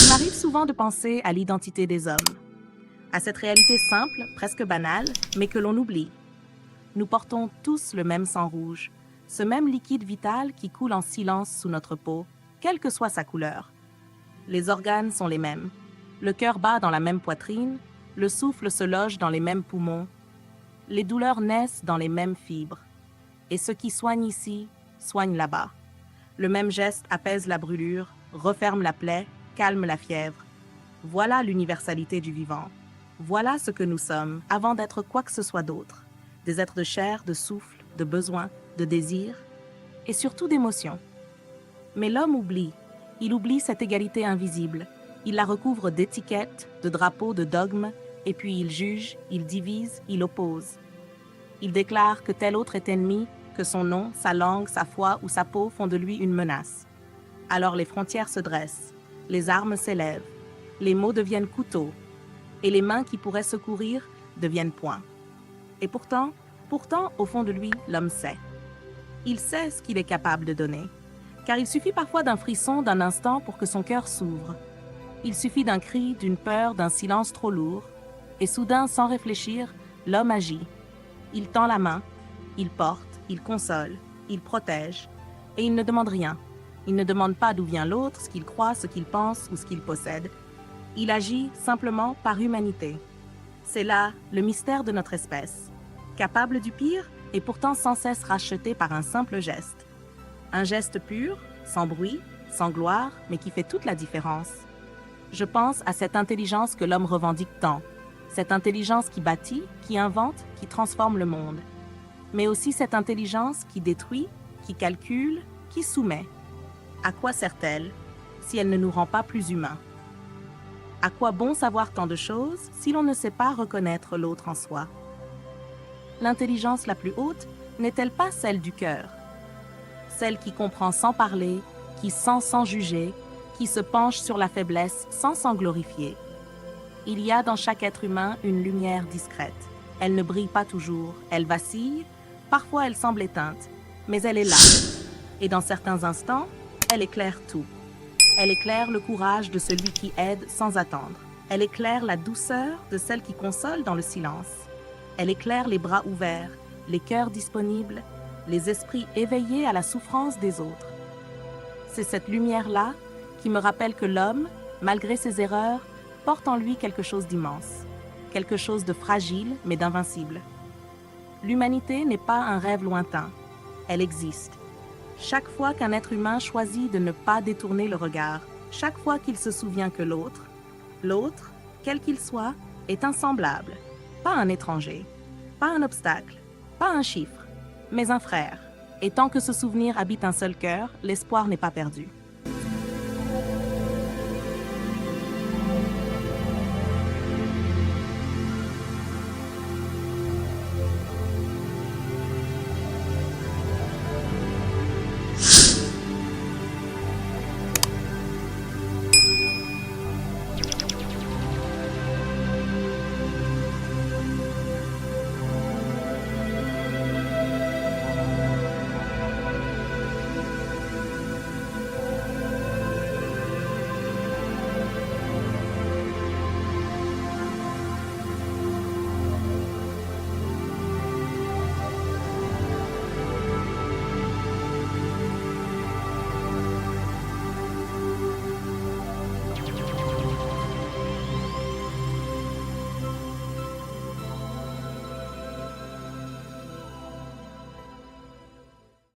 Il m'arrive souvent de penser à l'identité des hommes, à cette réalité simple, presque banale, mais que l'on oublie. Nous portons tous le même sang rouge, ce même liquide vital qui coule en silence sous notre peau, quelle que soit sa couleur. Les organes sont les mêmes. Le cœur bat dans la même poitrine, le souffle se loge dans les mêmes poumons. Les douleurs naissent dans les mêmes fibres. Et ce qui soigne ici, soigne là-bas. Le même geste apaise la brûlure, referme la plaie, calme la fièvre. Voilà l'universalité du vivant. Voilà ce que nous sommes, avant d'être quoi que ce soit d'autre. Des êtres de chair, de souffle, de besoin, de désir, et surtout d'émotion. Mais l'homme oublie. Il oublie cette égalité invisible. Il la recouvre d'étiquettes, de drapeaux, de dogmes, et puis il juge, il divise, il oppose. Il déclare que tel autre est ennemi, que son nom, sa langue, sa foi ou sa peau font de lui une menace. Alors les frontières se dressent, les armes s'élèvent, les mots deviennent couteaux, et les mains qui pourraient secourir deviennent poings. Et pourtant, au fond de lui, l'homme sait. Il sait ce qu'il est capable de donner, car il suffit parfois d'un frisson d'un instant pour que son cœur s'ouvre. Il suffit d'un cri, d'une peur, d'un silence trop lourd, et soudain, sans réfléchir, l'homme agit. Il tend la main, il porte, il console, il protège, et il ne demande rien. Il ne demande pas d'où vient l'autre, ce qu'il croit, ce qu'il pense ou ce qu'il possède. Il agit simplement par humanité. C'est là le mystère de notre espèce, capable du pire et pourtant sans cesse racheté par un simple geste. Un geste pur, sans bruit, sans gloire, mais qui fait toute la différence. Je pense à cette intelligence que l'homme revendique tant, cette intelligence qui bâtit, qui invente, qui transforme le monde, mais aussi cette intelligence qui détruit, qui calcule, qui soumet. À quoi sert-elle si elle ne nous rend pas plus humains? À quoi bon savoir tant de choses si l'on ne sait pas reconnaître l'autre en soi? L'intelligence la plus haute n'est-elle pas celle du cœur? Celle qui comprend sans parler, qui sent sans juger, qui se penche sur la faiblesse sans s'en glorifier. Il y a dans chaque être humain une lumière discrète. Elle ne brille pas toujours, elle vacille, parfois elle semble éteinte, mais elle est là. Et dans certains instants, elle éclaire tout. Elle éclaire le courage de celui qui aide sans attendre. Elle éclaire la douceur de celle qui console dans le silence. Elle éclaire les bras ouverts, les cœurs disponibles, les esprits éveillés à la souffrance des autres. C'est cette lumière-là qui me rappelle que l'homme, malgré ses erreurs, porte en lui quelque chose d'immense, quelque chose de fragile mais d'invincible. L'humanité n'est pas un rêve lointain, elle existe. Chaque fois qu'un être humain choisit de ne pas détourner le regard, chaque fois qu'il se souvient que l'autre, quel qu'il soit, est un semblable, pas un étranger, pas un obstacle, pas un chiffre, mais un frère. Et tant que ce souvenir habite un seul cœur, l'espoir n'est pas perdu.